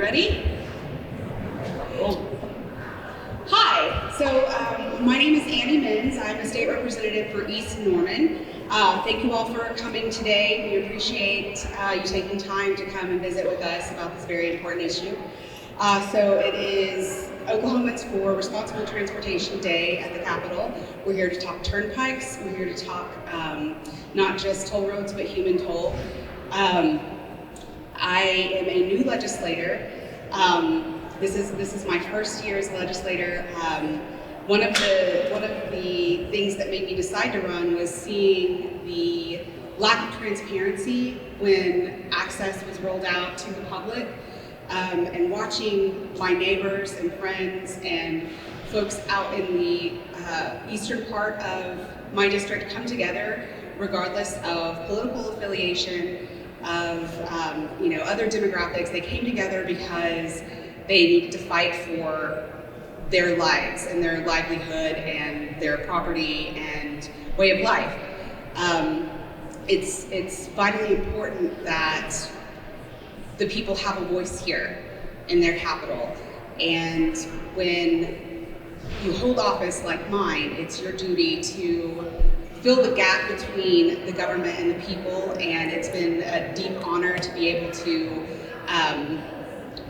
ready? Oh. Hi, so my name is Annie Minns. I'm a state representative for East Norman. Thank you all for coming today. We appreciate you taking time to come and visit with us about this very important issue. So it is Oklahomans for Responsible Transportation Day at the Capitol. We're here to talk turnpikes. We're here to talk not just toll roads, but human toll. I am a new legislator. This is my first year as a legislator. One of the things that made me decide to run was seeing the lack of transparency when access was rolled out to the public, and watching my neighbors and friends and folks out in the eastern part of my district come together, regardless of political affiliation, of other demographics. They came together because they needed to fight for their lives and their livelihood and their property and way of life. It's vitally important that the people have a voice here in their capital. And when you hold office like mine, it's your duty to fill the gap between the government and the people. And it's been a deep honor to be able to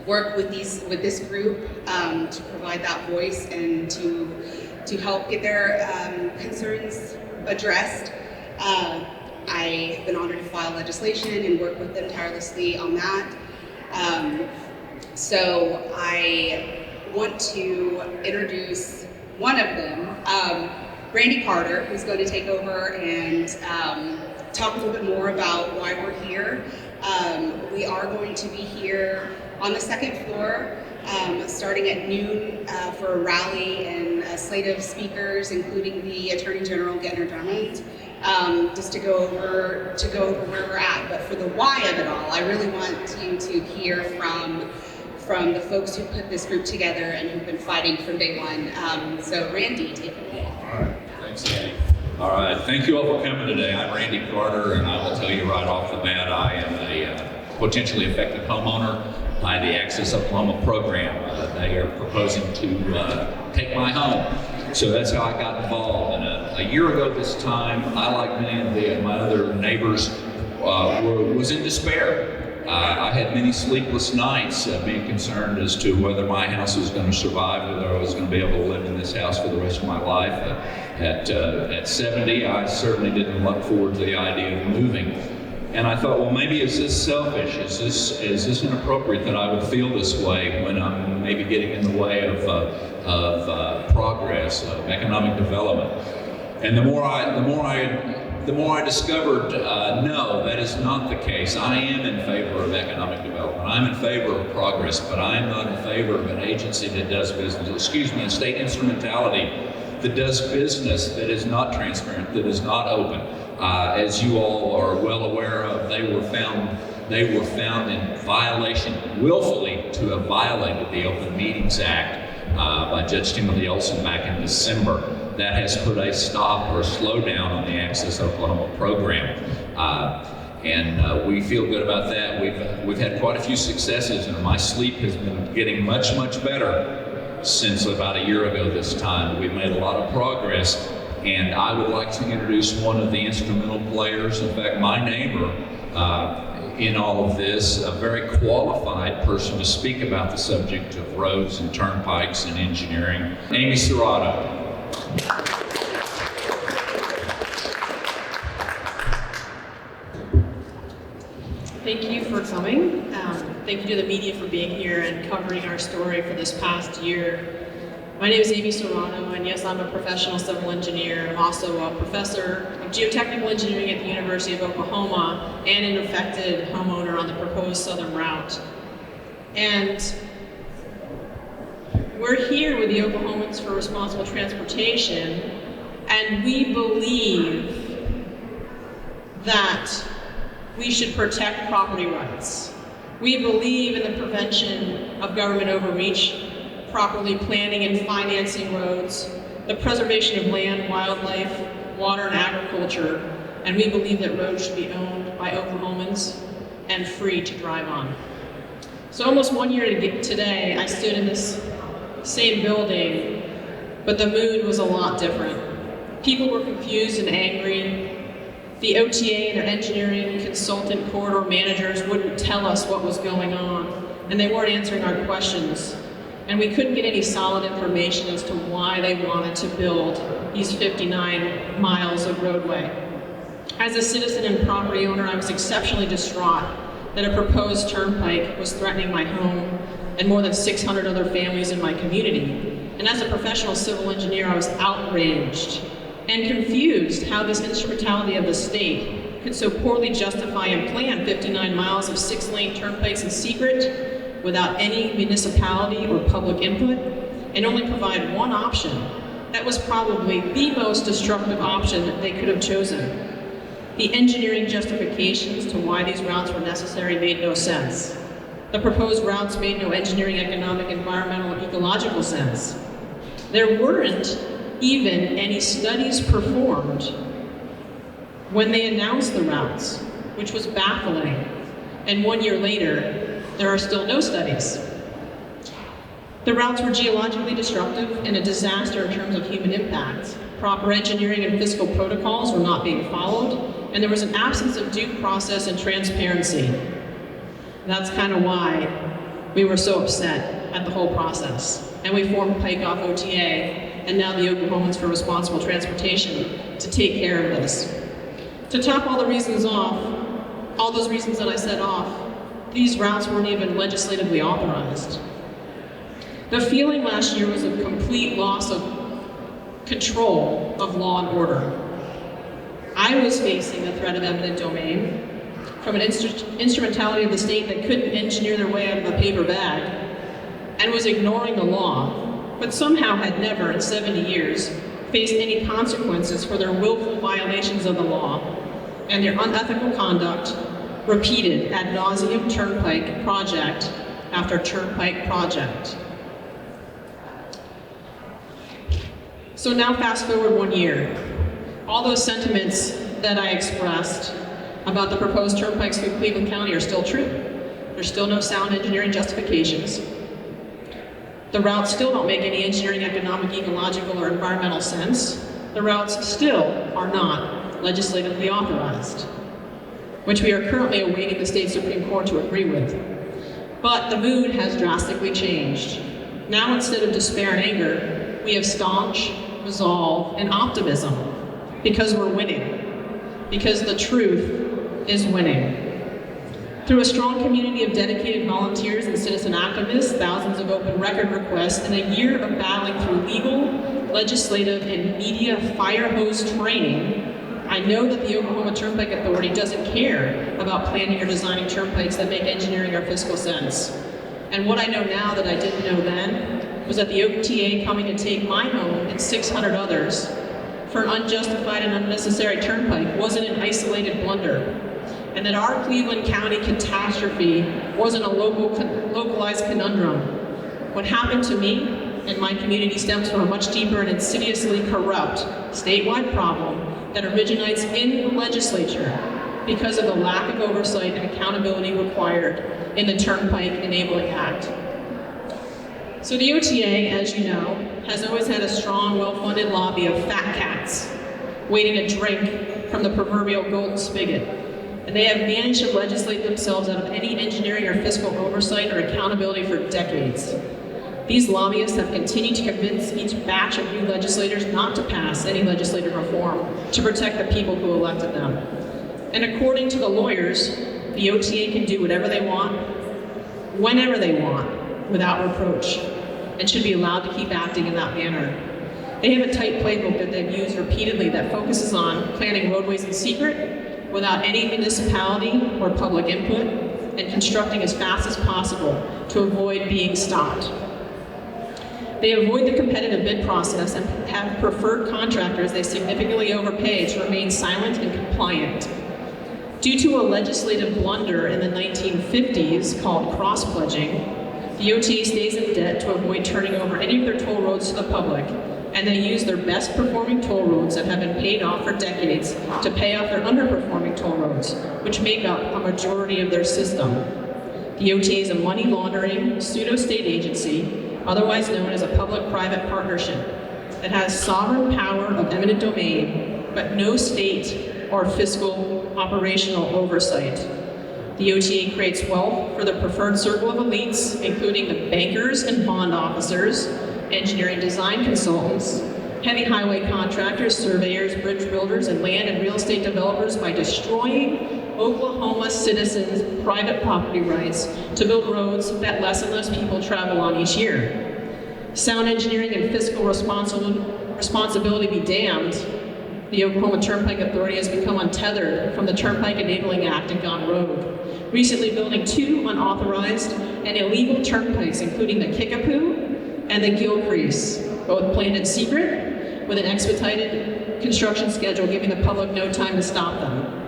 work with this group to provide that voice and to help get their concerns addressed. I've been honored to file legislation and work with them tirelessly on that. So I want to introduce one of them, Randy Carter, who's going to take over and talk a little bit more about why we're here. We are going to be here on the second floor, starting at noon for a rally and a slate of speakers, including the Attorney General Gentner Drummond, just to go over where we're at. But for the why of it all, I really want you to hear from the folks who put this group together and who've been fighting from day one. So Randy, take it away. All right, thanks, Annie. All right, thank you all for coming today. I'm Randy Carter, and I will tell you right off the bat, I am a potentially affected homeowner by the Access Oklahoma program. They are proposing to take my home. So that's how I got involved. And a year ago this time, I, like many of my other neighbors, was in despair. I had many sleepless nights being concerned as to whether my house was going to survive, whether I was going to be able to live in this house for the rest of my life. At 70, I certainly didn't look forward to the idea of moving. And I thought, well, maybe is this selfish? Is this inappropriate that I would feel this way when I'm maybe getting in the way of progress, of economic development? And the more I discovered, no, that is not the case. I am in favor of economic development. I'm in favor of progress, but I'm not in favor of an agency that does business, a state instrumentality that does business that is not transparent, that is not open. As you all are well aware of, they were found in violation, willfully to have violated the Open Meetings Act by Judge Timothy Olson back in December. That has put a stop or a slowdown on the Access Oklahoma program. And we feel good about that. We've had quite a few successes, and my sleep has been getting much, much better since about a year ago this time. We've made a lot of progress, and I would like to introduce one of the instrumental players, in fact, my neighbor, in all of this, a very qualified person to speak about the subject of roads and turnpikes and engineering, Amy Serrato. Thank you for coming. Thank you to the media for being here and covering our story for this past year. My name is Amy Serrano, and yes, I'm a professional civil engineer. I'm also a professor of geotechnical engineering at the University of Oklahoma and an affected homeowner on the proposed southern route. And we're here with the Oklahomans for Responsible Transportation, and we believe that we should protect property rights. We believe in the prevention of government overreach, properly planning and financing roads, the preservation of land, wildlife, water, and agriculture, and we believe that roads should be owned by Oklahomans and free to drive on. So almost 1 year today, I stood in this same building, but the mood was a lot different. People were confused and angry. The OTA and their engineering consultant corridor managers wouldn't tell us what was going on, and they weren't answering our questions. And we couldn't get any solid information as to why they wanted to build these 59 miles of roadway. As a citizen and property owner, I was exceptionally distraught that a proposed turnpike was threatening my home and more than 600 other families in my community. And as a professional civil engineer, I was outraged and confused how this instrumentality of the state could so poorly justify and plan 59 miles of 6-lane turnpikes in secret without any municipality or public input, and only provide one option that was probably the most destructive option that they could have chosen. The engineering justifications to why these routes were necessary made no sense. The proposed routes made no engineering, economic, environmental, or ecological sense. There weren't even any studies performed when they announced the routes, which was baffling. And 1 year later, there are still no studies. The routes were geologically destructive and a disaster in terms of human impact. Proper engineering and fiscal protocols were not being followed, and there was an absence of due process and transparency. That's kind of why we were so upset at the whole process. And we formed Pike off OTA, and now the Oklahomans for Responsible Transportation, to take care of this. To top all the reasons off, all those reasons that I said off, these routes weren't even legislatively authorized. The feeling last year was a complete loss of control of law and order. I was facing the threat of eminent domain from an instrumentality of the state that couldn't engineer their way out of a paper bag and was ignoring the law, but somehow had never in 70 years faced any consequences for their willful violations of the law and their unethical conduct repeated ad nauseum turnpike project after turnpike project. So now fast forward 1 year. All those sentiments that I expressed about the proposed turnpikes through Cleveland County are still true. There's still no sound engineering justifications. The routes still don't make any engineering, economic, ecological, or environmental sense. The routes still are not legislatively authorized, which we are currently awaiting the state Supreme Court to agree with. But the mood has drastically changed. Now instead of despair and anger, we have staunch resolve and optimism because we're winning, because the truth is winning. Through a strong community of dedicated volunteers and citizen activists, thousands of open record requests, and a year of battling through legal, legislative, and media fire hose training, I know that the Oklahoma Turnpike Authority doesn't care about planning or designing turnpikes that make engineering or fiscal sense. And what I know now that I didn't know then was that the OTA coming to take my home and 600 others for an unjustified and unnecessary turnpike wasn't an isolated blunder, and that our Cleveland County catastrophe wasn't a localized conundrum. What happened to me and my community stems from a much deeper and insidiously corrupt statewide problem that originates in the legislature because of the lack of oversight and accountability required in the Turnpike Enabling Act. So the OTA, as you know, has always had a strong, well-funded lobby of fat cats waiting to drink from the proverbial golden spigot. And they have managed to legislate themselves out of any engineering or fiscal oversight or accountability for decades. These lobbyists have continued to convince each batch of new legislators not to pass any legislative reform to protect the people who elected them. And according to the lawyers, the OTA can do whatever they want, whenever they want, without reproach, and should be allowed to keep acting in that manner. They have a tight playbook that they've used repeatedly that focuses on planning roadways in secret, without any municipality or public input, and constructing as fast as possible to avoid being stopped. They avoid the competitive bid process and have preferred contractors they significantly overpay to remain silent and compliant. Due to a legislative blunder in the 1950s called cross-pledging, the OTA stays in debt to avoid turning over any of their toll roads to the public, and they use their best performing toll roads that have been paid off for decades to pay off their underperforming toll roads, which make up a majority of their system. The OTA is a money laundering pseudo-state agency, otherwise known as a public-private partnership, that has sovereign power of eminent domain, but no state or fiscal operational oversight. The OTA creates wealth for the preferred circle of elites, including the bankers and bond officers, engineering design consultants, heavy highway contractors, surveyors, bridge builders, and land and real estate developers by destroying Oklahoma citizens' private property rights to build roads that less and less people travel on each year. Sound engineering and fiscal responsibility be damned. The Oklahoma Turnpike Authority has become untethered from the Turnpike Enabling Act and gone rogue, recently building 2 unauthorized and illegal turnpikes, including the Kickapoo and the Gilcrease, both planned in secret with an expedited construction schedule giving the public no time to stop them.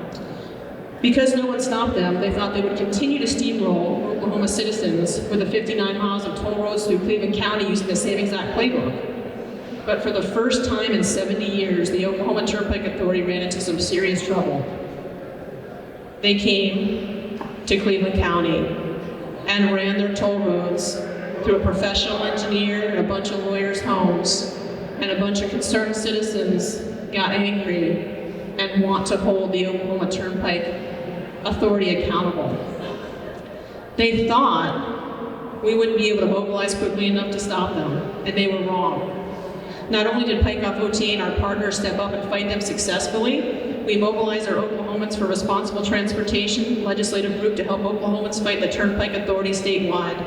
Because no one stopped them, they thought they would continue to steamroll Oklahoma citizens with the 59 miles of toll roads through Cleveland County using the same exact playbook. But for the first time in 70 years, the Oklahoma Turnpike Authority ran into some serious trouble. They came to Cleveland County and ran their toll roads through a professional engineer and a bunch of lawyers' homes, and a bunch of concerned citizens got angry and want to hold the Oklahoma Turnpike Authority accountable. They thought we wouldn't be able to mobilize quickly enough to stop them, and they were wrong. Not only did Pike OTA and our partners step up and fight them successfully, we mobilized our Oklahomans for Responsible Transportation legislative group to help Oklahomans fight the Turnpike Authority statewide.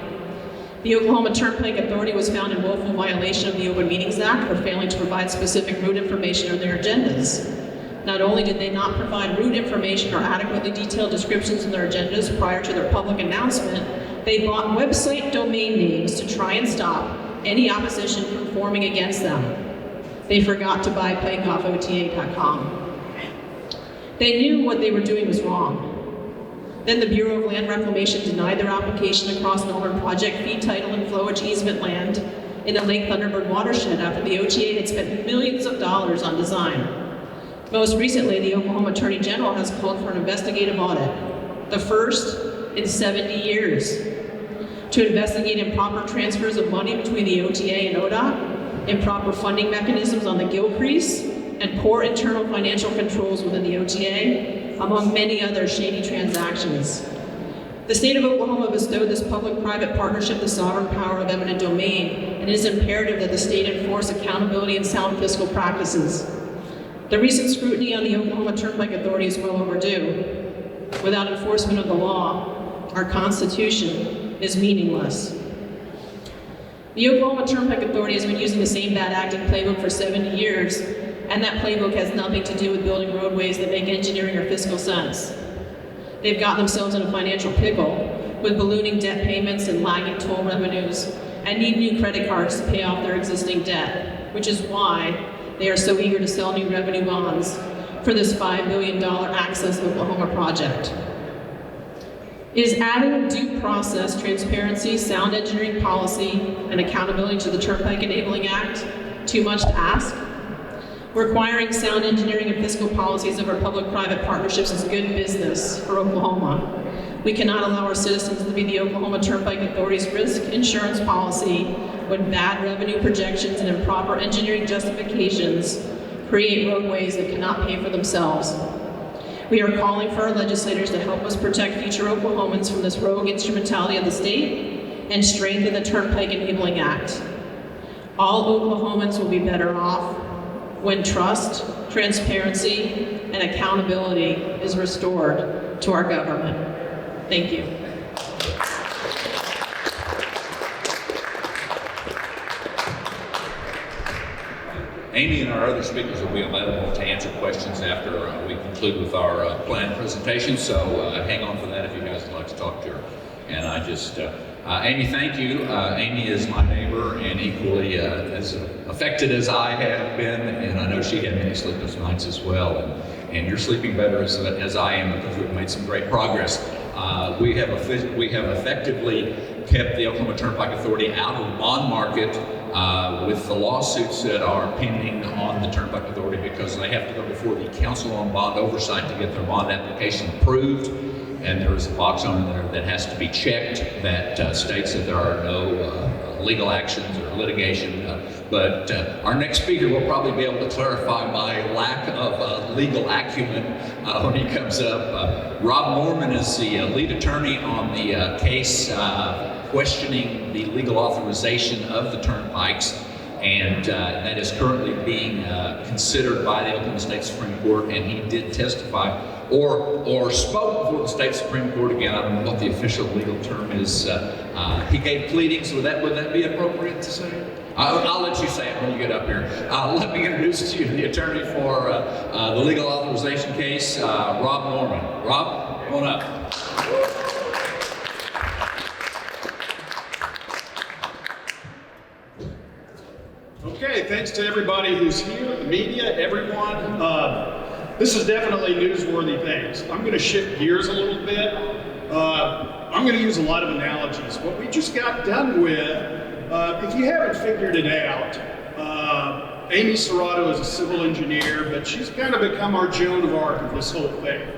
The Oklahoma Turnpike Authority was found in willful violation of the Open Meetings Act for failing to provide specific route information on their agendas. Not only did they not provide route information or adequately detailed descriptions in their agendas prior to their public announcement, they bought website domain names to try and stop any opposition from forming against them. They forgot to buy pikeoffota.com. They knew what they were doing was wrong. Then the Bureau of Land Reclamation denied their application across Northern Project fee title and flowage easement land in the Lake Thunderbird watershed after the OTA had spent millions of dollars on design. Most recently, the Oklahoma Attorney General has called for an investigative audit, the first in 70 years, to investigate improper transfers of money between the OTA and ODOT, improper funding mechanisms on the Gilcrease, and poor internal financial controls within the OTA, among many other shady transactions. The state of Oklahoma bestowed this public-private partnership the sovereign power of eminent domain, and it is imperative that the state enforce accountability and sound fiscal practices. The recent scrutiny on the Oklahoma Turnpike Authority is well overdue. Without enforcement of the law, our Constitution is meaningless. The Oklahoma Turnpike Authority has been using the same bad acting playbook for 70 years, and that playbook has nothing to do with building roadways that make engineering or fiscal sense. They've gotten themselves in a financial pickle with ballooning debt payments and lagging toll revenues, and need new credit cards to pay off their existing debt, which is why they are so eager to sell new revenue bonds for this $5 billion Access Oklahoma project. Is adding due process, transparency, sound engineering policy, and accountability to the Turnpike Enabling Act too much to ask? Requiring sound engineering and fiscal policies of our public-private partnerships is good business for Oklahoma. We cannot allow our citizens to be the Oklahoma Turnpike Authority's risk insurance policy when bad revenue projections and improper engineering justifications create roadways that cannot pay for themselves. We are calling for our legislators to help us protect future Oklahomans from this rogue instrumentality of the state and strengthen the Turnpike Enabling Act. All Oklahomans will be better off when trust, transparency, and accountability is restored to our government. Thank you. Amy and our other speakers will be available to answer questions after we conclude with our planned presentation, so hang on for that if you guys would like to talk to her. And I just, Amy, thank you. Amy is my neighbor and equally as affected as I have been, and I know she had many sleepless nights as well, and you're sleeping better as I am because we've made some great progress. We have effectively kept the Oklahoma Turnpike Authority out of the bond market with the lawsuits that are pending on the Turnpike Authority because they have to go before the Council on Bond Oversight to get their bond application approved. and there's a box on there that has to be checked that states that there are no legal actions or litigation. But our next speaker will probably be able to clarify my lack of legal acumen when he comes up. Rob Norman is the lead attorney on the case questioning the legal authorization of the turnpikes, and that is currently being considered by the Oklahoma State Supreme Court, and he did testify or spoke before the state Supreme Court. Again, I don't know what the official legal term is. He gave pleadings. Would that be appropriate to say? I'll let you say it when you get up here. Let me introduce to you the attorney for the legal authorization case, Rob Norman. Rob, come on up. Okay, thanks to everybody who's here, the media, everyone. This is definitely newsworthy things. I'm going to shift gears a little bit. I'm going to use a lot of analogies. What we just got done with, if you haven't figured it out, Amy Serrato is a civil engineer, but she's kind of become our Joan of Arc of this whole thing.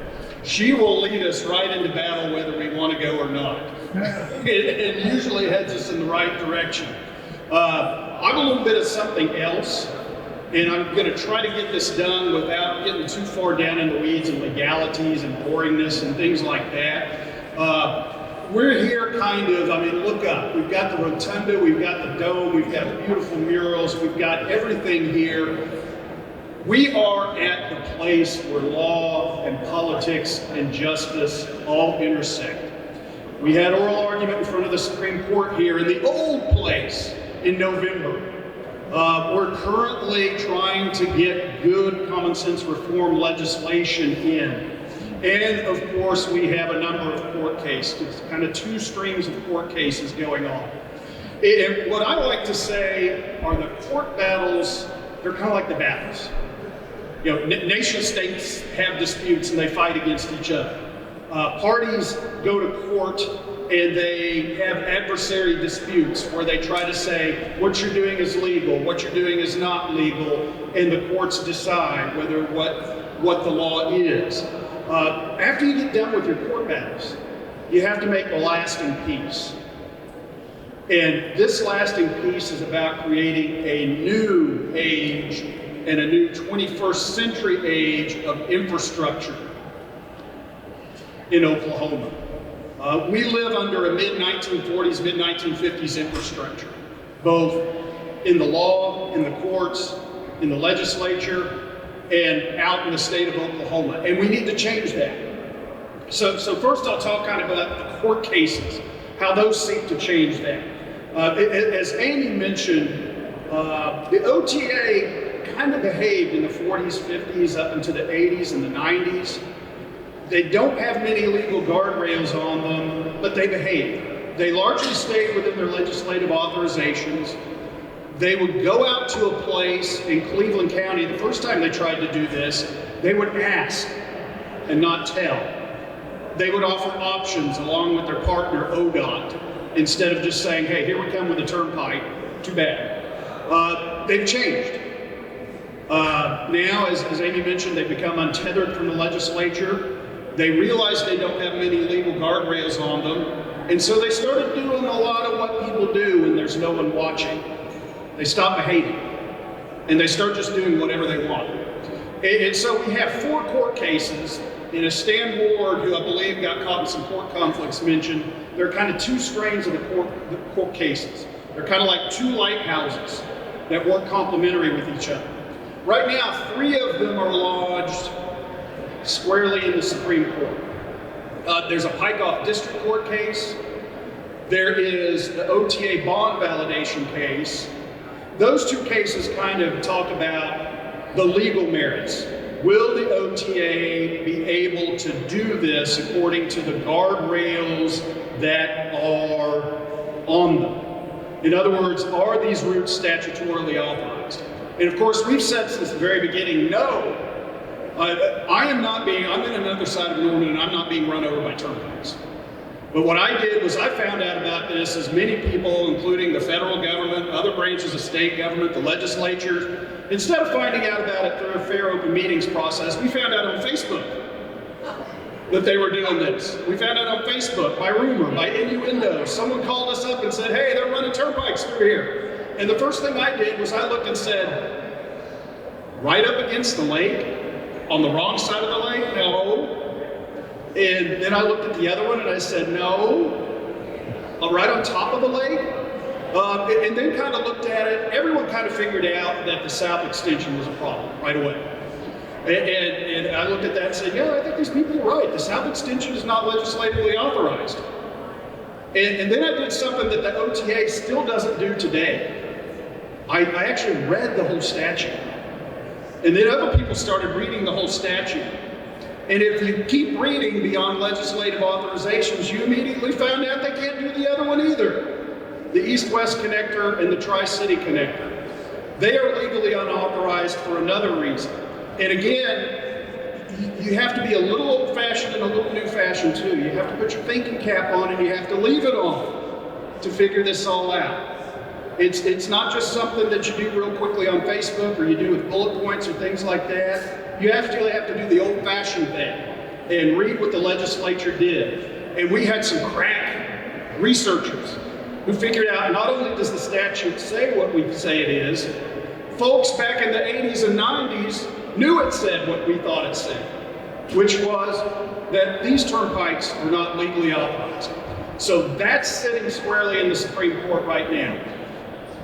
She will lead us right into battle whether we want to go or not. It usually heads us in the right direction. I'm a little bit of something else, and I'm going to try to get this done without getting too far down in the weeds and legalities and boringness and things like that. We're here kind of, look up. We've got the rotunda, we've got the dome, we've got beautiful murals, we've got everything here. We are at the place where law and politics and justice all intersect. We had oral argument in front of the Supreme Court here in the old place in November. We're currently trying to get good common sense reform legislation in. And of course, we have a number of court cases, kind of two streams of court cases going on. And what I like to say are the court battles, they're kind of like the battles. You know, nation states have disputes and they fight against each other. Parties go to court and they have adversary disputes where they try to say what you're doing is legal, what you're doing is not legal, and the courts decide whether what the law is. After you get done with your court battles, you have to make a lasting peace. And this lasting peace is about creating a new age and a new 21st century age of infrastructure in Oklahoma. We live under a mid-1940s, mid-1950s infrastructure, both in the law, in the courts, in the legislature, and out in the state of Oklahoma. And we need to change that. So first I'll talk kind of about the court cases, how those seek to change that. As Amy mentioned, the OTA kind of behaved in the 40s, 50s, up into the 80s and the 90s. They don't have many legal guardrails on them, but they behave. They largely stayed within their legislative authorizations. They would go out to a place in Cleveland County. The first time they tried to do this, they would ask and not tell. They would offer options along with their partner, ODOT, instead of just saying, hey, here we come with a turnpike. Too bad. They've changed. Now, as Amy mentioned, they've become untethered from the legislature. They realize they don't have many legal guardrails on them, and so they started doing a lot of what people do when there's no one watching. They stop behaving, and they start just doing whatever they want. And so we have 4 court cases, and as Stan Ward, who I believe got caught in some court conflicts, mentioned, there are kind of 2 strains of the court cases. They're kind of like 2 lighthouses that work complementary with each other. Right now, 3 of them are lodged squarely in the Supreme Court. There's a Pike off district court case. There is the OTA bond validation case. Those 2 cases kind of talk about the legal merits. Will the OTA be able to do this according to the guardrails that are on them? In other words, are these routes statutorily authorized? And of course, we've said since the very beginning, no. I'm in another side of Norman, and I'm not being run over by turnpikes. But what I did was I found out about this, as many people, including the federal government, other branches of state government, the legislature, instead of finding out about it through a fair open meetings process, we found out on Facebook. that they were doing this. We found out on Facebook, by rumor, by innuendo. Someone called us up and said, hey, they're running turnpikes through here. And the first thing I did was I looked and said, right up against the lake, on the wrong side of the lake? No. And then I looked at the other one and I said, no. Right on top of the lake? And then kind of looked at it. Everyone kind of figured out that the south extension was a problem right away. And I looked at that and said, yeah, I think these people are right. The south extension is not legislatively authorized. And then I did something that the OTA still doesn't do today. I actually read the whole statute. And then other people started reading the whole statute. And if you keep reading beyond legislative authorizations, you immediately found out they can't do the other one either. The east-west connector and the tri-city connector. They are legally unauthorized for another reason. And again, you have to be a little old-fashioned and a little new-fashioned too. You have to put your thinking cap on and you have to leave it on to figure this all out. It's not just something that you do real quickly on Facebook or you do with bullet points or things like that. You actually have to do the old-fashioned thing and read what the legislature did. And we had some crack researchers who figured out not only does the statute say what we say it is, folks back in the 80s and 90s knew it said what we thought it said, which was that these turnpikes are not legally authorized. So that's sitting squarely in the Supreme Court right now.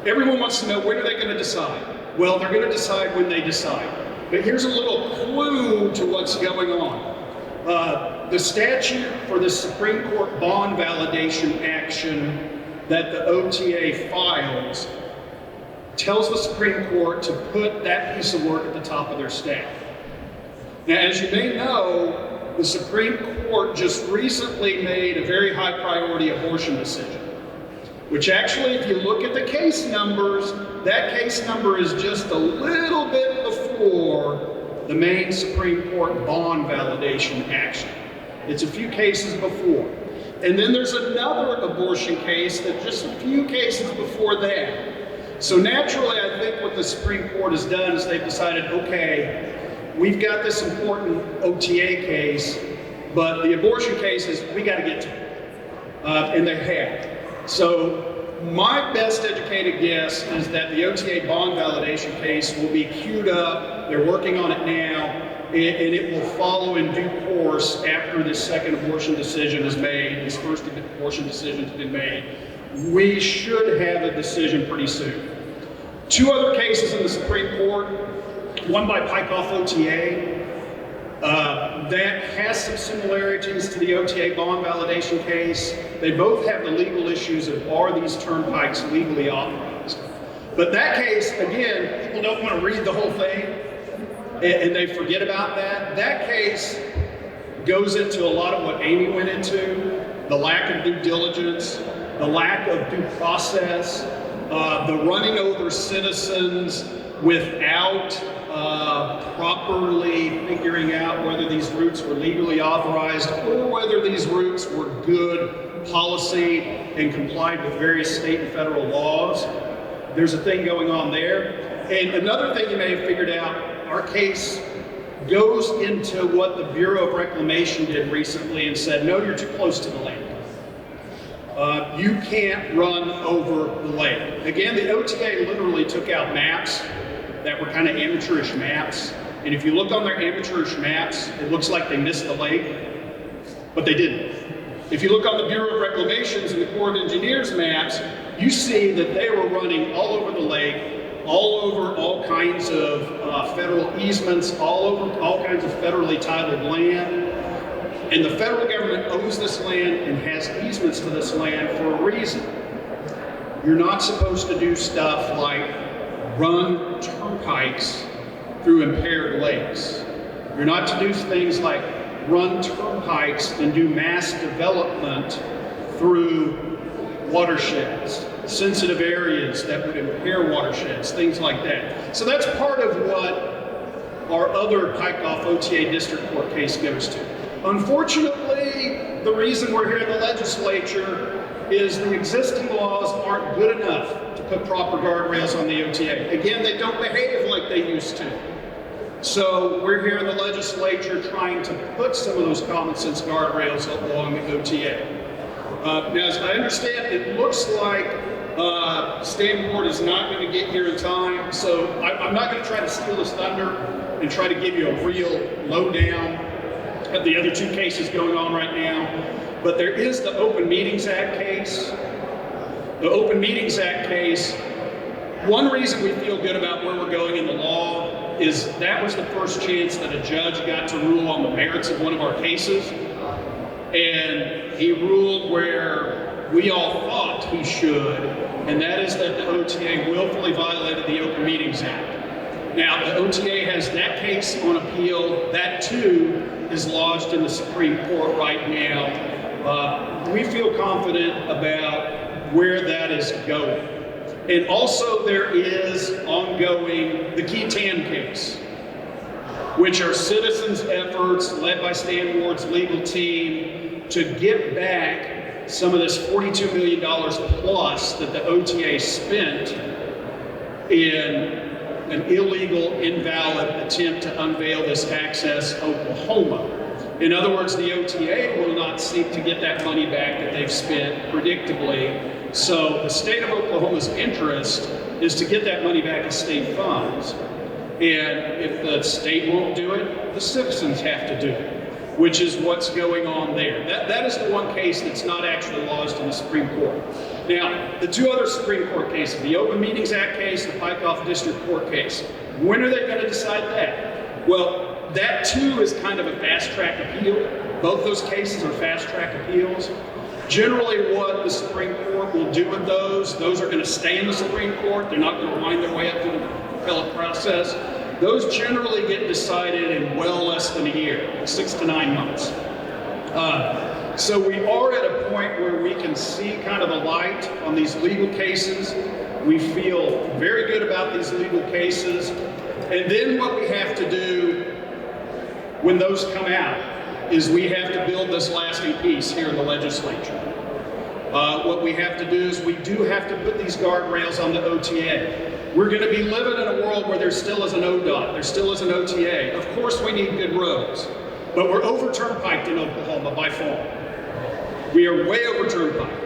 Everyone wants to know, when are they going to decide? Well, they're going to decide when they decide. But here's a little clue to what's going on. The statute for the Supreme Court bond validation action that the OTA files tells the Supreme Court to put that piece of work at the top of their staff. Now, as you may know, the Supreme Court just recently made a very high priority abortion decision, which actually, if you look at the case numbers, that case number is just a little bit before the main Supreme Court bond validation action. It's a few cases before. And then there's another abortion case that's just a few cases before that. So naturally, I think what the Supreme Court has done is they've decided, okay, we've got this important OTA case, but the abortion cases, we got to get to. And they have. So my best educated guess is that the OTA bond validation case will be queued up. They're working on it now, and it will follow in due course after this second abortion decision is made, this first abortion decision has been made. We should have a decision pretty soon. Two other cases in the Supreme Court, one by Pike off OTA, that has some similarities to the OTA bond validation case. They both have the legal issues of, are these turnpikes legally authorized? But that case, again, people don't want to read the whole thing, and they forget about that. That case goes into a lot of what Amy went into, the lack of due diligence, the lack of due process, the running over citizens without properly figuring out whether these routes were legally authorized or whether these routes were good policy and complied with various state and federal laws. There's a thing going on there. And another thing you may have figured out, our case goes into what the Bureau of Reclamation did recently and said, no, you're too close to the lake. You can't run over the lake. Again, the OTA literally took out maps that were kind of amateurish maps. And if you look on their amateurish maps, it looks like they missed the lake, but they didn't. If you look on the Bureau of Reclamation's and the Corps of Engineers maps, you see that they were running all over the lake, all over all kinds of federal easements, all over all kinds of federally titled land. And the federal government owns this land and has easements to this land for a reason. You're not supposed to do stuff like run turnpikes through impaired lakes. You're not to do things like run turnpikes and do mass development through watersheds, sensitive areas that would impair watersheds, things like that. So that's part of what our other Pike off OTA district court case goes to. Unfortunately, the reason we're here in the legislature is the existing laws aren't good enough to put proper guardrails on the OTA. Again, they don't behave like they used to. So we're here in the legislature trying to put some of those common sense guardrails along the OTA. Now, as I understand, it looks like Stan Ward is not going to get here in time, so I'm not going to try to steal his thunder and try to give you a real lowdown of the other two cases going on right now. But there is the Open Meetings Act case. The Open Meetings Act case, one reason we feel good about where we're going in the law is that was the first chance that a judge got to rule on the merits of one of our cases. And he ruled where we all thought he should, and that is that the OTA willfully violated the Open Meetings Act. Now, the OTA has that case on appeal. That too is lodged in the Supreme Court right now. We feel confident about where that is going. And also there is ongoing the Key Tam case, which are citizens' efforts led by Stan Ward's legal team to get back some of this $42 million plus that the OTA spent in an illegal, invalid attempt to unveil this Access Oklahoma. In other words, the OTA will not seek to get that money back that they've spent predictably. So the state of Oklahoma's interest is to get that money back as state funds. And if the state won't do it, the citizens have to do it, which is what's going on there. That is the one case that's not actually lodged in the Supreme Court. Now, the two other Supreme Court cases, the Open Meetings Act case, the Pike District Court case, when are they going to decide that? Well, that too is kind of a fast-track appeal. Both those cases are fast-track appeals. Generally what the Supreme Court will do with those are going to stay in the Supreme Court. They're not going to wind their way up to the appellate process. Those generally get decided in well less than a year, 6 to 9 months. So we are at a point where we can see kind of the light on these legal cases. We feel very good about these legal cases. And then what we have to do when those come out is we have to build this lasting peace here in the legislature. What we have to do is we do have to put these guardrails on the OTA. We're going to be living in a world where there still is an ODOT, there still is an OTA. Of course we need good roads, but we're over turnpiked in Oklahoma by far. We are way over turnpike.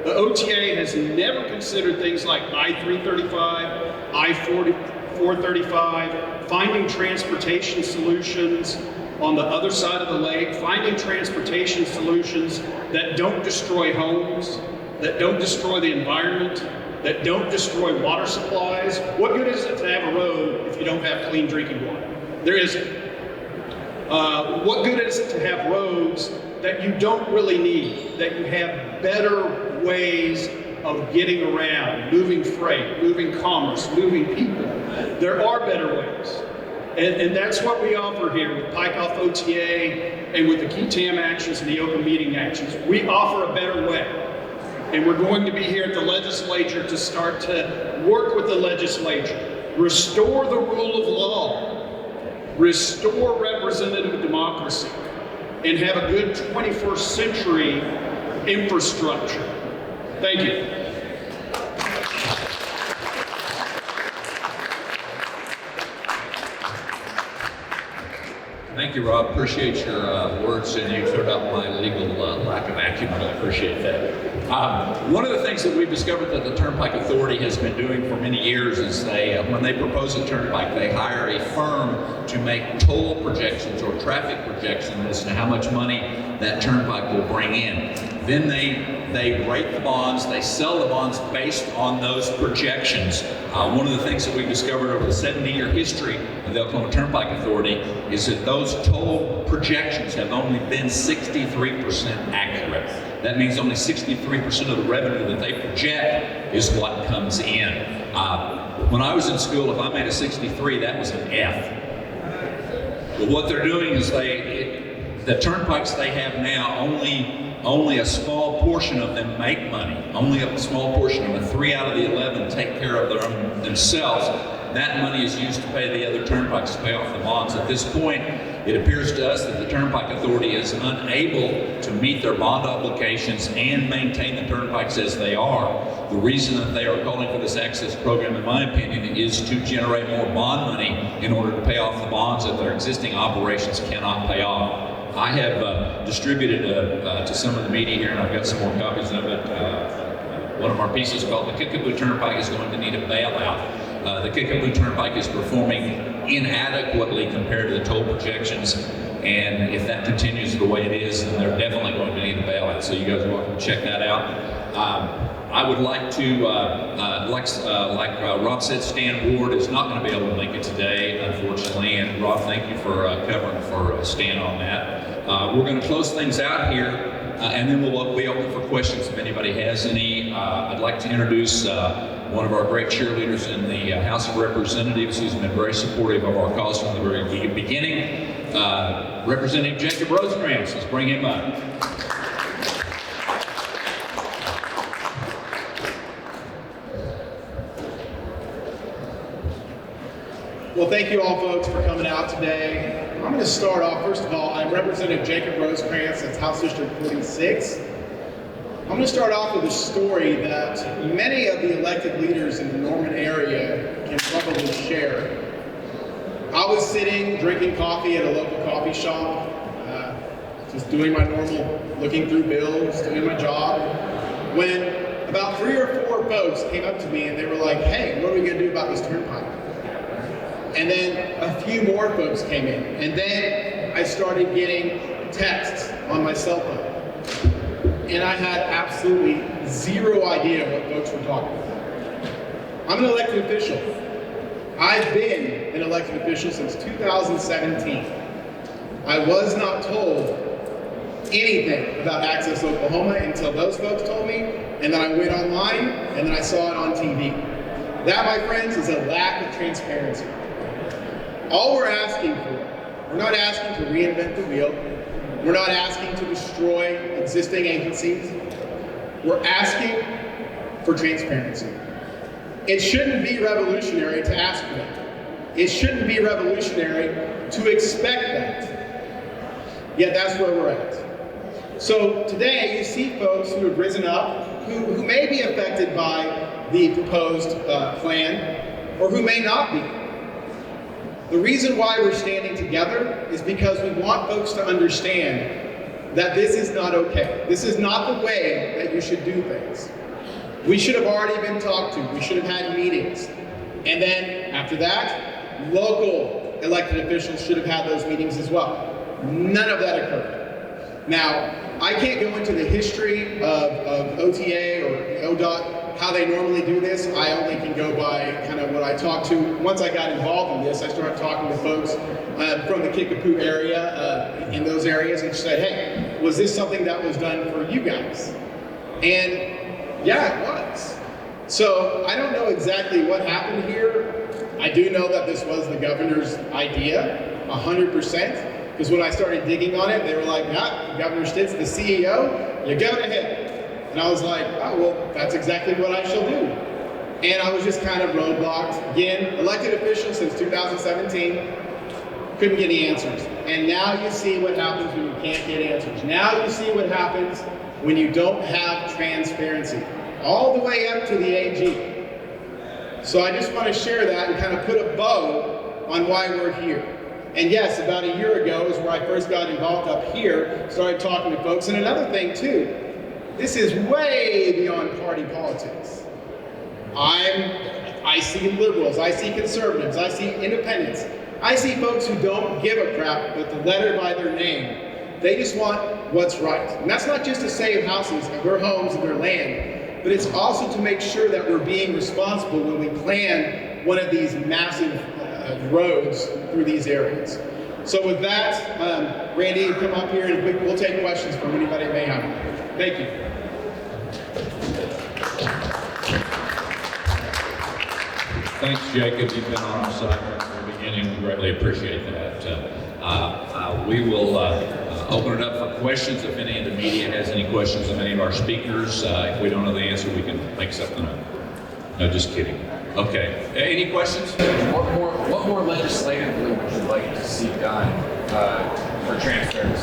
The OTA has never considered things like I-335, I-435, finding transportation solutions on the other side of the lake, finding transportation solutions that don't destroy homes, that don't destroy the environment, that don't destroy water supplies. What good is it to have a road if you don't have clean drinking water? There isn't. What good is it to have roads that you don't really need, that you have better ways of getting around, moving freight, moving commerce, moving people? There are better ways. And that's what we offer here with Pike off OTA and with the Key Tam actions and the open meeting actions. We offer a better way. And we're going to be here at the legislature to start to work with the legislature, restore the rule of law, restore representative democracy, and have a good 21st century infrastructure. Thank you. Thank you, Rob. Appreciate your words, and you cleared up my legal lack of acumen. I appreciate that. One of the things that we've discovered that the Turnpike Authority has been doing for many years is when they propose a turnpike, they hire a firm to make toll projections or traffic projections as to how much money that turnpike will bring in. Then they rate the bonds, they sell the bonds based on those projections. One of the things that we've discovered over the 70-year history of the Oklahoma Turnpike Authority is that those toll projections have only been 63% accurate. That means only 63% of the revenue that they project is what comes in. When I was in school, if I made a 63, that was an F. But what they're doing is the turnpikes they have now, only a small portion of them make money. Only a small portion of them, 3 out of the 11, take care of themselves. That money is used to pay the other turnpikes to pay off the bonds. At this point, It appears to us that the Turnpike Authority is unable to meet their bond obligations and maintain the turnpikes as they are. The reason that they are calling for this access program, in my opinion, is to generate more bond money in order to pay off the bonds that their existing operations cannot pay off. I have distributed to some of the media here, and I've got some more copies of it. One of our pieces called "The Kickapoo Turnpike is going to need a bailout." The Kickapoo Turnpike is performing inadequately compared to the toll projections, and if that continues the way it is, then they're definitely going to need a bailout. So you guys are welcome to check that out. I would like to, like Rob said, Stan Ward is not going to be able to make it today, unfortunately, and Rob, thank you for covering for Stan on that. We're going to close things out here, and then we'll be open for questions if anybody has any. I'd like to introduce one of our great cheerleaders in the House of Representatives who's been very supportive of our cause from the very beginning, Representative Jacob Rosencrans. Let's bring him up. Well, thank you all folks for coming out today. I'm going to start off, first of all, I'm Representative Jacob Rosencrans, that's House District 46. I'm going to start off with a story that many of the elected leaders in the Norman area can probably share. I was sitting drinking coffee at a local coffee shop, just doing my normal, looking through bills, doing my job, when about 3 or 4 folks came up to me and they were like, "Hey, what are we going to do about this turnpike?" And then a few more folks came in. And then I started getting texts on my cell phone. And I had absolutely zero idea what folks were talking about. I'm an elected official. I've been an elected official since 2017. I was not told anything about Access Oklahoma until those folks told me, and then I went online, and then I saw it on TV. That, my friends, is a lack of transparency. All we're asking for, we're not asking to reinvent the wheel. We're not asking to destroy existing agencies. We're asking for transparency. It shouldn't be revolutionary to ask for that. It shouldn't be revolutionary to expect that. Yet that's where we're at. So today you see folks who have risen up, who may be affected by the proposed plan, or who may not be. The reason why we're standing together is because we want folks to understand that this is not okay. This is not the way that you should do things. We should have already been talked to. We should have had meetings. And then after that, local elected officials should have had those meetings as well. None of that occurred. Now, I can't go into the history of OTA or ODOT, how they normally do this. I only can go by kind of what I talked to. Once I got involved in this, I started talking to folks from the Kickapoo area, in those areas, and said, "Hey, was this something that was done for you guys?" And yeah, it was. So I don't know exactly what happened here. I do know that this was the governor's idea, 100%. Because when I started digging on it, they were like, "Yeah, Governor Stitt's the CEO, you go ahead." And I was like, "Oh, well, that's exactly what I shall do." And I was just kind of roadblocked. Again, elected official since 2017, couldn't get any answers. And now you see what happens when you can't get answers. Now you see what happens when you don't have transparency, all the way up to the AG. So I just want to share that and kind of put a bow on why we're here. And yes, about a year ago is where I first got involved up here, started talking to folks. And another thing too, this is way beyond party politics. I see liberals, I see conservatives, I see independents. I see folks who don't give a crap with the letter by their name. They just want what's right. And that's not just to save houses, their homes, and their land, but it's also to make sure that we're being responsible when we plan one of these massive roads through these areas. So with that, Randy, come up here and we'll take questions from anybody that may have them. Thank you. Thanks, Jacob. You've been on our side from the beginning. We greatly appreciate that. We will open it up for questions. If any of the media has any questions of any of our speakers, if we don't know the answer, we can make something up. No, just kidding. Okay. Any questions? What more legislatively would you like to see done for transfers?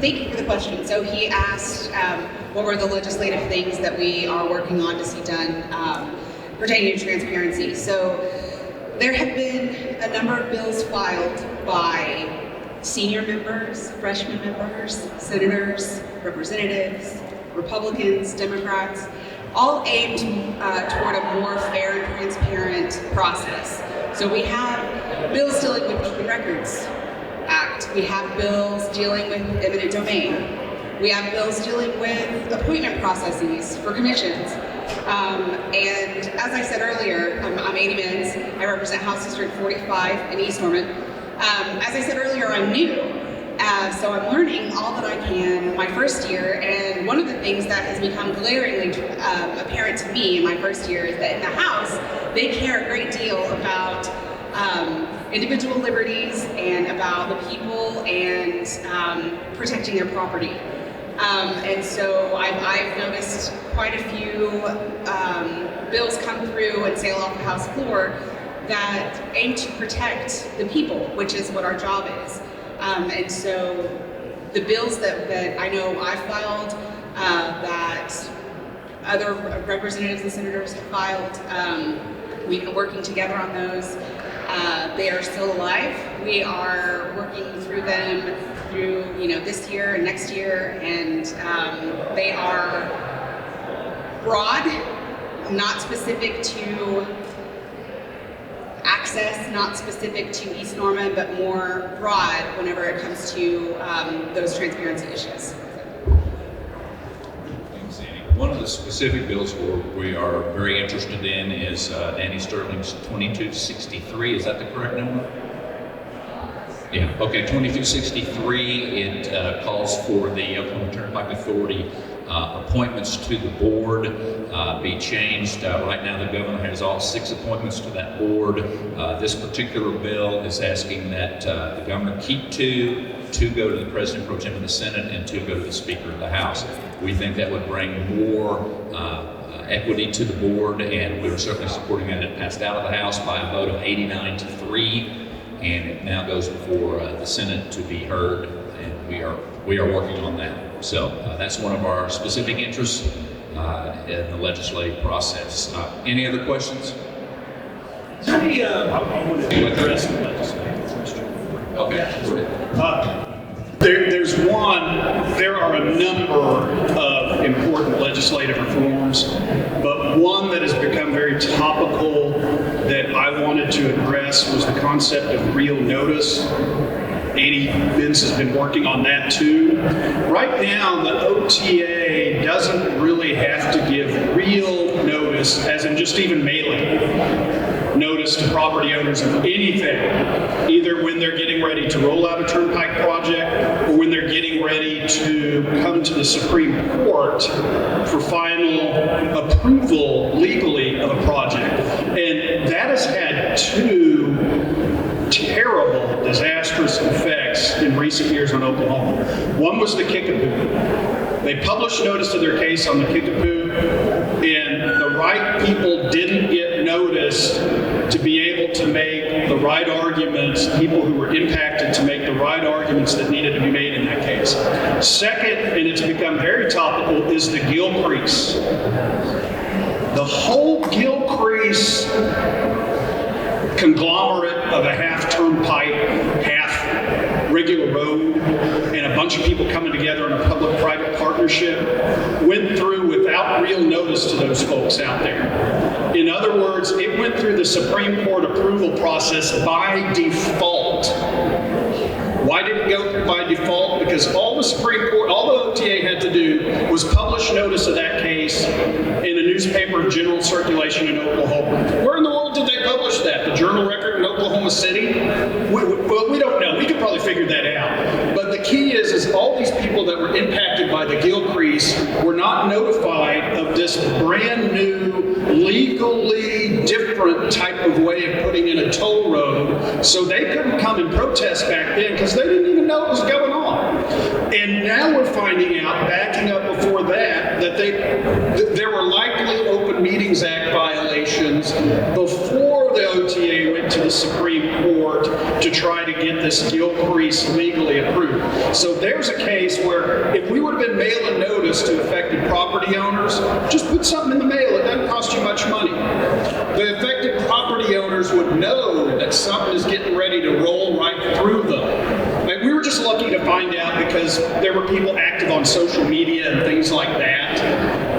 Thank you for the question. So he asked what were the legislative things that we are working on to see done pertaining to transparency. So there have been a number of bills filed by senior members, freshman members, senators, representatives, Republicans, Democrats, all aimed toward a more fair and transparent process. So we have bills dealing with Open Records Act. We have bills dealing with eminent domain. We have bills dealing with appointment processes for commissions. And as I said earlier, I'm Amy Menz. I represent House District 45 in East Norman. As I said earlier, I'm new. So I'm learning all that I can my first year, and one of the things that has become glaringly apparent to me in my first year is that in the House, they care a great deal about individual liberties and about the people and protecting their property. And so I've noticed quite a few bills come through and sail off the House floor that aim to protect the people, which is what our job is. And so the bills that I know I filed, that other representatives and senators have filed, we've been working together on those. They are still alive. We are working through them through this year and next year, and they are broad, not specific to access, not specific to East Norman, but more broad whenever it comes to those transparency issues. Thanks, Annie. One of the specific bills we are very interested in is Danny Sterling's 2263. Is that the correct number? Yeah, okay, 2263, it calls for the Oklahoma Turnpike Authority appointments to the board be changed. Right now the governor has all 6 appointments to that board. This particular bill is asking that the governor keep 2 go to the President Pro Tem of the Senate and 2 go to the Speaker of the House. We think that would bring more equity to the board, and we were certainly supporting that. It passed out of the House by a vote of 89-3. And it now goes before the Senate to be heard, and we are working on that. So that's one of our specific interests in the legislative process. Any other questions? I want to address the legislative question. Okay. There are a number of important legislative reforms, but one that has become very topical that I wanted to address was the concept of real notice. Annie Menz has been working on that too. Right now, the OTA doesn't really have to give real notice, as in just even mailing notice to property owners of anything, either when they're getting ready to roll out a turnpike project or when they're getting ready to come to the Supreme Court for final approval legally of a project. And that has had 2 terrible, disastrous effects in recent years on Oklahoma. One was the Kickapoo. They published notice of their case on the Kickapoo, and the right people didn't get noticed to be able to make the right arguments, people who were impacted to make the right arguments that needed to be made in that case. Second, and it's become very topical, is the Gilcrease. The whole Gilcrease conglomerate of a half turnpike, half regular road, and a bunch of people coming together in a public-private partnership went through without real notice to those folks out there. In other words, it went through the Supreme Court approval process by default. Why did it go through by default? Because all the Supreme Court, all the OTA had to do was publish notice of that case in a newspaper of general circulation in Oklahoma. Where in the world did they publish that? The Journal Record in Oklahoma City? Well, we don't know. We could probably figure that out. But the key is all these people that were impacted by the Gilcrease were not notified of this brand new, legally different type of way of putting in a toll road, so they couldn't come and protest back then because they didn't even know what was going on. And now we're finding out, backing up before that that there were likely Open Meetings Act violations before the OTA went to the Supreme Court to try to get this Gilcrease legally approved. So there's a case where if we would have been mailing notice to affected property owners, just put something in the mail, it doesn't cost you much money. The affected property owners would know that something is getting ready to roll right through them. Like, we were just lucky to find out because there were people active on social media and things like that,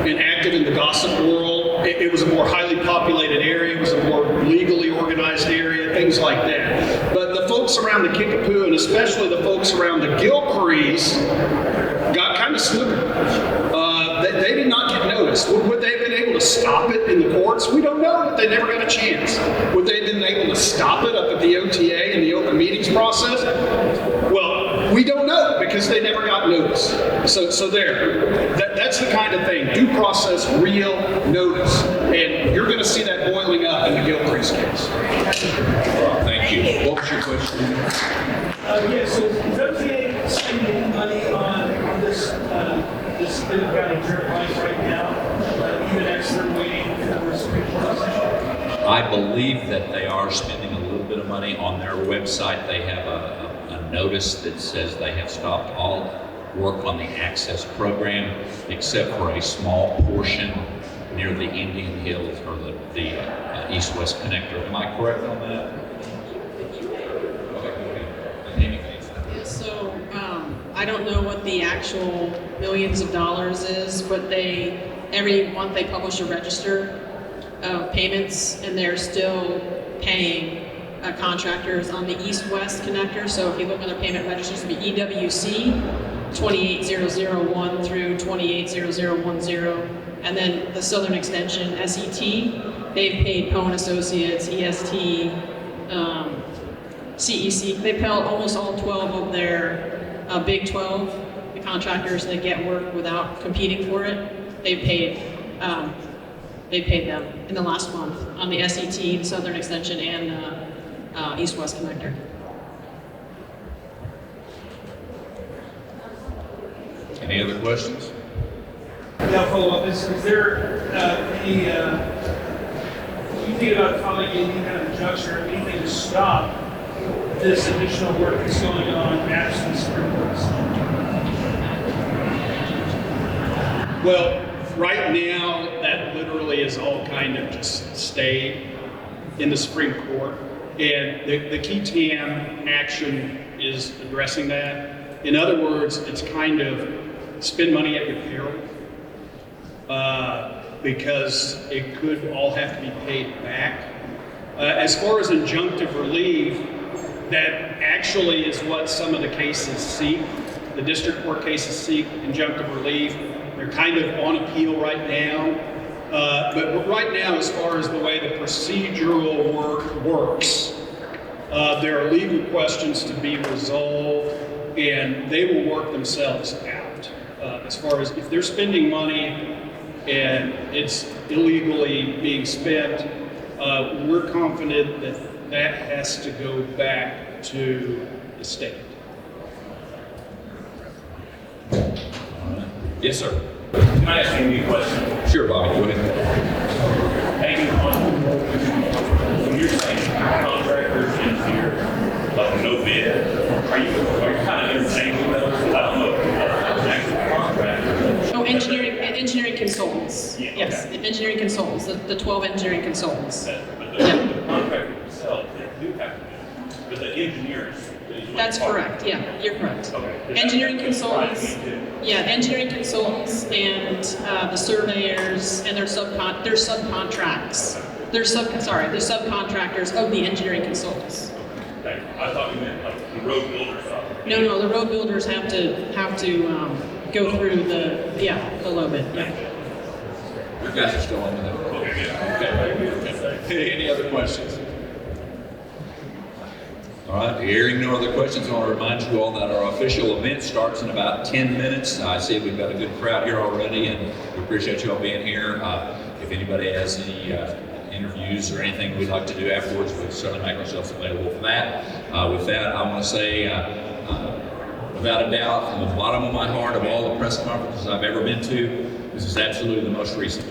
and active in the gossip world. It was a more highly populated area, it was a more legally organized area, things like that. But the folks around the Kickapoo, and especially the folks around the Gilcrease, got kind of snookered. They did not get noticed. Would they have been able to stop it in the courts? We don't know, but they never got a chance. Would they have been able to stop it up at the OTA and the open meetings process? Well, we don't know because they never got notice. So there, that's the kind of thing. Due process, real notice. And you're going to see that boiling up in the Gilcrease case. Thank you. What was your question? Yes, so is OTA spending money on this Clinton County turnpike right now, even as they're waiting for the Supreme Court decision? I believe that they are spending a little bit of money on their website. They have a notice that says they have stopped all work on the access program except for a small portion near the Indian Hills or the east-west connector. Am I correct on that? Yeah, so I don't know what the actual millions of dollars is, but every month they publish a register of payments, and they're still paying contractors on the east-west connector. So if you look on their payment registers, it'll be EWC 28001 through 28010, and then the Southern Extension SET. They've paid Cohen Associates, EST, CEC. They paid almost all 12 of their Big 12, the contractors that get work without competing for it. They paid them in the last month on the SET, the Southern Extension, and East-West Connector. Any other questions? Yeah, follow up. Is there any, you think about filing any kind of injunction or anything to stop this additional work that's going on absent the Supreme Court decision? Well, right now, that literally is all kind of just stayed in the Supreme Court. And the key TAM action is addressing that. In other words, it's kind of spend money at your peril, because it could all have to be paid back. As far as injunctive relief, that actually is what some of the cases seek. The district court cases seek injunctive relief. They're kind of on appeal right now. But right now, as far as the way the procedural work works, there are legal questions to be resolved, and they will work themselves out. As far as if they're spending money and it's illegally being spent, we're confident that that has to go back to the state. Yes, sir. Can I ask you a question? Sure, Bobby, go ahead. Hanging on, when you're saying contractors, engineers, like no bid, are you kind of interchanging those? I don't know if actual contractors. Oh, engineering consultants. Yeah, Yes, okay. engineering consultants, the 12 engineering consultants. But the contractors themselves, they do have to bid. But the engineers. That's correct, yeah, you're correct. Okay. Engineering consultants, yeah, engineering consultants and the surveyors and their subcontracts. They're subcontractors of the engineering consultants. Okay. I thought you meant like the road builders. No, the road builders have to go through the low bid, yeah. You guys are still on that. Okay. Any other questions? All right, hearing no other questions, I want to remind you all that our official event starts in about 10 minutes. I see we've got a good crowd here already, and we appreciate you all being here. If anybody has any interviews or anything we'd like to do afterwards, we'll certainly make ourselves available for that. With that, I want to say, without a doubt, from the bottom of my heart, of all the press conferences I've ever been to, This is absolutely the most recent.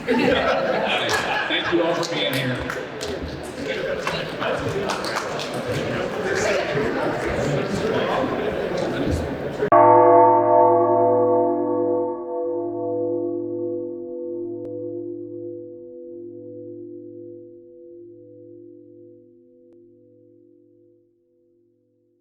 Okay, thank you all for being here.